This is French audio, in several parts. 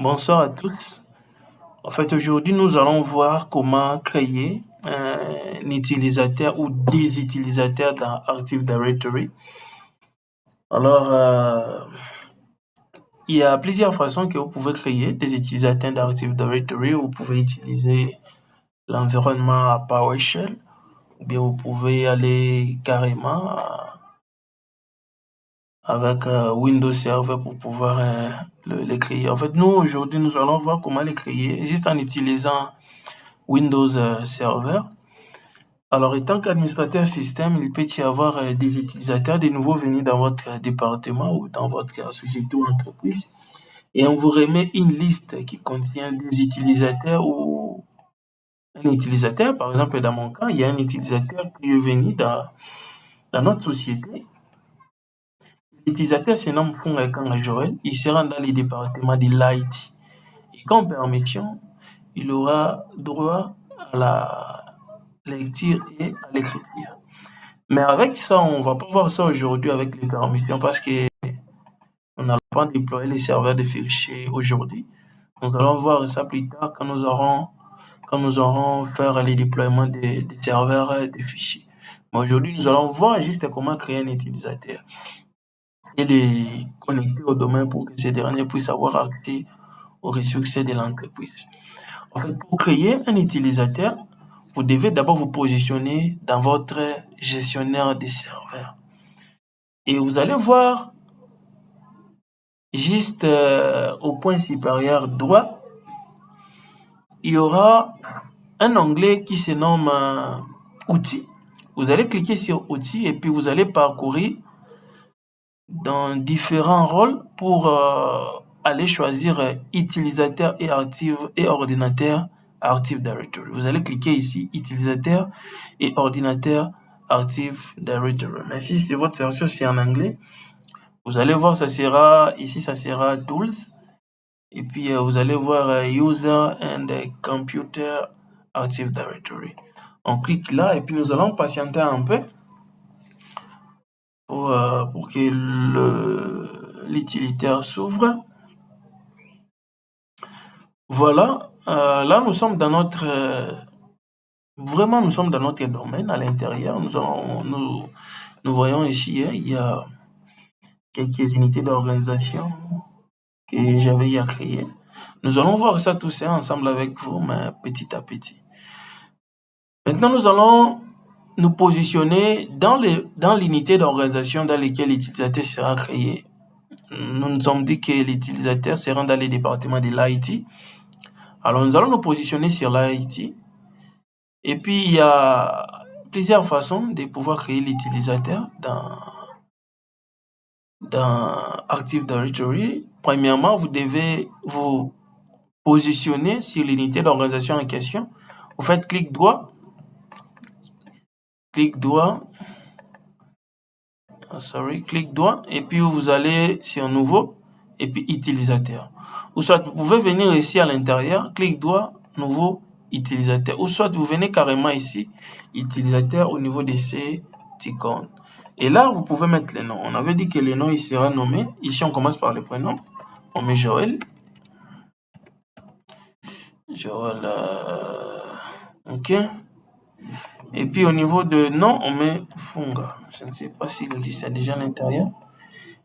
Bonsoir à tous. En fait, aujourd'hui, nous allons voir comment créer un utilisateur ou des utilisateurs dans Active Directory. Alors, il y a plusieurs façons que vous pouvez créer des utilisateurs dans Active Directory. Vous pouvez utiliser l'environnement à PowerShell, ou bien vous pouvez aller carrément avec Windows Server pour pouvoir les créer. En fait, nous, aujourd'hui, nous allons voir comment les créer juste en utilisant Windows Server. Alors, étant qu'administrateur système, il peut y avoir des utilisateurs, des nouveaux venus dans votre département ou dans votre société ou entreprise. Et on vous remet une liste qui contient des utilisateurs ou un utilisateur. Par exemple, dans mon cas, il y a un utilisateur qui est venu dans notre société. L'utilisateur se nomme Fungakanga Joël. Il sera dans les départements de l'IT. Et comme permission, il aura droit à la lecture et à l'écriture. Mais avec ça, on va pas voir ça aujourd'hui avec les permissions parce que on n'a pas déployé les serveurs de fichiers aujourd'hui. Nous allons voir ça plus tard quand nous aurons faire les déploiements des serveurs de fichiers. Mais aujourd'hui, nous allons voir juste comment créer un utilisateur et les connecter au domaine pour que ces derniers puissent avoir accès aux ressources de l'entreprise. En fait, pour créer un utilisateur, vous devez d'abord vous positionner dans votre gestionnaire des serveurs. Et vous allez voir juste au point supérieur droit, il y aura un onglet qui se nomme Outils. Vous allez cliquer sur Outils et puis vous allez parcourir dans différents rôles pour aller choisir utilisateur et ordinateur Active Directory. Vous allez cliquer ici, utilisateur et ordinateur Active Directory. Mais si c'est votre version, c'est en anglais. Vous allez voir, ça sera Tools. Et puis, vous allez voir User and Computer Active Directory. On clique là et puis nous allons patienter un peu pour que l'utilitaire s'ouvre. Voilà. Là, nous sommes dans notre... vraiment, nous sommes dans notre domaine à l'intérieur. Nous voyons ici, il y a quelques unités d'organisation que j'avais à créer. Nous allons voir ça tout ça ensemble avec vous, mais petit à petit. Maintenant, nous allons nous positionner dans l'unité d'organisation dans laquelle l'utilisateur sera créé. Nous nous sommes dit que l'utilisateur sera dans les départements de l'IT. Alors, nous allons nous positionner sur l'IT. Et puis, il y a plusieurs façons de pouvoir créer l'utilisateur dans Active Directory. Premièrement, vous devez vous positionner sur l'unité d'organisation en question. Vous faites clic droit, clic droit, et puis vous allez sur Nouveau, et puis Utilisateur. Ou soit vous pouvez venir ici à l'intérieur, clic droit, Nouveau, Utilisateur. Ou soit vous venez carrément ici, Utilisateur, au niveau de ces icônes. Et là, vous pouvez mettre les noms. On avait dit que les noms, il sera nommé. Ici, on commence par le prénom. On met Joël. Joël, ok. Et puis au niveau de nom, on met Funga. Je ne sais pas s'il existe déjà à l'intérieur.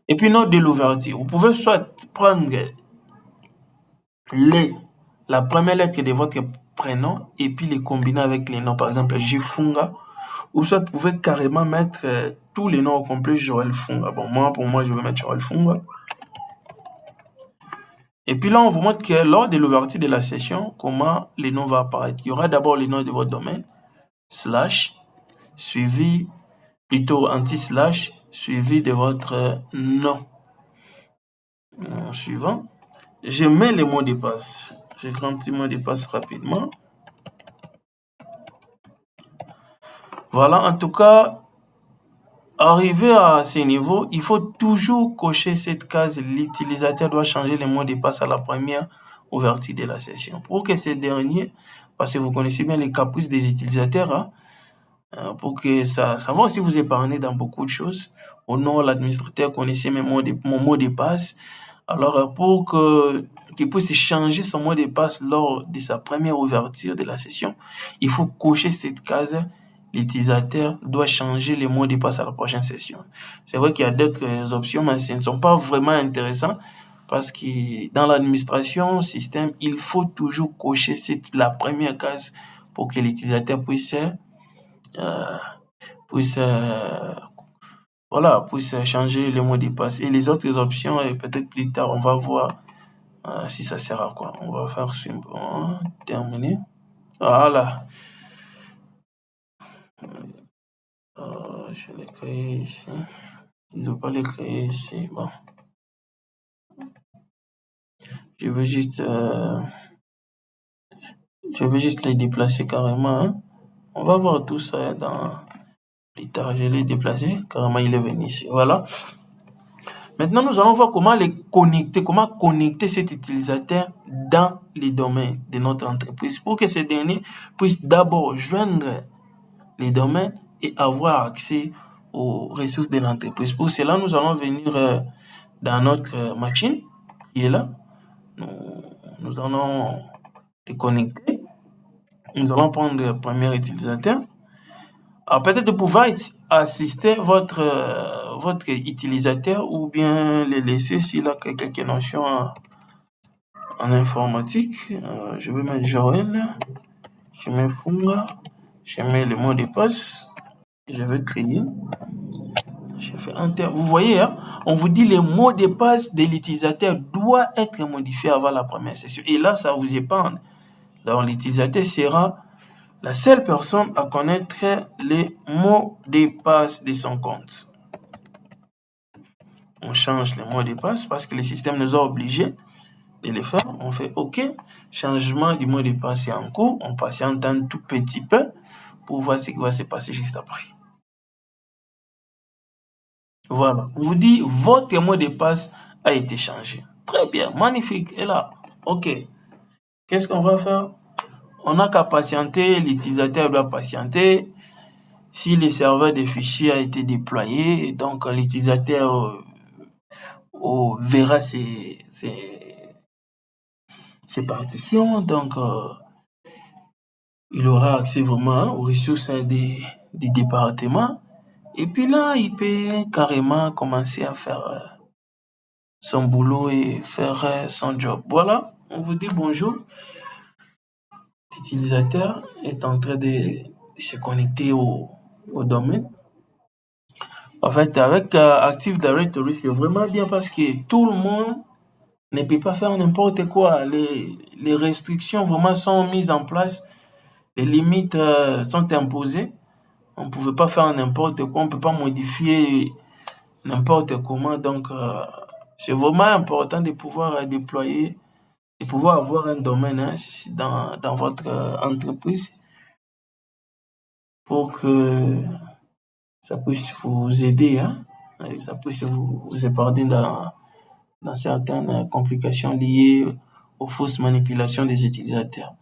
Et puis nom de l'ouverture. Vous pouvez soit prendre la première lettre de votre prénom et puis les combiner avec les noms. Par exemple, Funga. Ou soit vous pouvez carrément mettre tous les noms au complet Joël Funga. Bon, pour moi, je vais mettre Joël Funga. Et puis là, on vous montre que lors de l'ouverture de la session, comment les noms vont apparaître. Il y aura d'abord les noms de votre domaine, / suivi, plutôt anti-slash, suivi de votre nom. Suivant. Je mets les mots de passe. Je fais un petit mot de passe rapidement. Voilà, en tout cas, arrivé à ce niveau, il faut toujours cocher cette case. L'utilisateur doit changer les mots de passe à la première ouverture de la session. Pour que ce dernier, parce que vous connaissez bien les caprices des utilisateurs, pour que ça va aussi vous épargner dans beaucoup de choses. Au nom, l'administrateur connaissait mon mot de passe. Alors, qu'il puisse changer son mot de passe lors de sa première ouverture de la session, il faut cocher cette case. L'utilisateur doit changer le mot de passe à la prochaine session. C'est vrai qu'il y a d'autres options, mais ce ne sont pas vraiment intéressants parce que dans l'administration système, il faut toujours cocher la première case pour que l'utilisateur puisse puisse changer le mot de passe. Et les autres options, peut-être plus tard, on va voir si ça sert à quoi. On va faire simplement terminer. Voilà. Je l'ai créé ici. Je ne veux pas le créer ici. Bon. Je veux juste les déplacer carrément. Hein. On va voir tout ça dans plus tard. Je l'ai déplacé carrément. Il est venu ici. Voilà. Maintenant, nous allons voir comment connecter cet utilisateur dans les domaines de notre entreprise pour que ce dernier puisse d'abord joindre les domaines et avoir accès aux ressources de l'entreprise. Pour cela, nous allons venir dans notre machine qui est là. Nous allons les connecter. Nous allons prendre le premier utilisateur. Alors peut-être de pouvoir assister votre utilisateur ou bien le laisser s'il a quelques notions en informatique. Je vais mettre Joël, je mets Funga, je mets le mot de passe, je vais créer. Je fais Enter. Vous voyez, hein, on vous dit le mot de passe de l'utilisateur doit être modifié avant la première session. Et là, ça vous épargne. Donc l'utilisateur sera la seule personne à connaître les mots de passe de son compte. On change les mots de passe parce que le système nous a obligés de le faire. On fait OK. Changement du mot de passe est en cours. On patiente un tout petit peu pour voir ce qui va se passer juste après. Voilà. On vous dit votre mot de passe a été changé. Très bien. Magnifique. Et là, OK. Qu'est-ce qu'on va faire? On n'a qu'à patienter. L'utilisateur doit patienter. Si le serveur des fichiers a été déployé, donc l'utilisateur verra ses partitions, donc il aura accès vraiment aux ressources des départements. Et puis là, il peut carrément commencer à faire son boulot et faire son job. Voilà, on vous dit bonjour. L'utilisateur est en train de se connecter au domaine. En fait, avec Active Directory, c'est vraiment bien parce que tout le monde ne peut pas faire n'importe quoi. Les restrictions vraiment sont mises en place. Les limites sont imposées. On ne pouvait pas faire n'importe quoi. On ne peut pas modifier n'importe comment. Donc, c'est vraiment important de pouvoir déployer, de pouvoir avoir un domaine dans votre entreprise pour que ça puisse vous aider, hein, et ça puisse vous épargner dans certaines complications liées aux fausses manipulations des utilisateurs.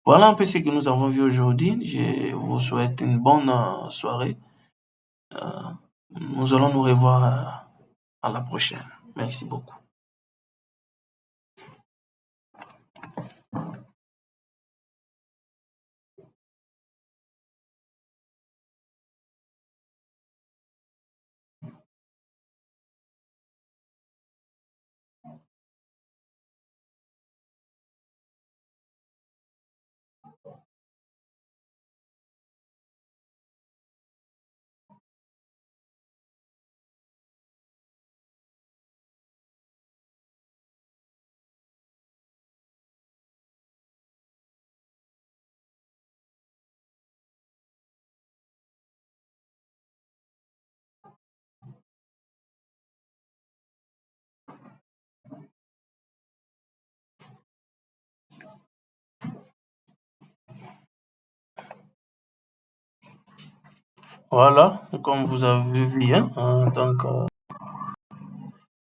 Voilà un peu ce que nous avons vu aujourd'hui. Je vous souhaite une bonne soirée. Nous allons nous revoir à la prochaine. Merci beaucoup. Voilà, comme vous avez vu, hein, donc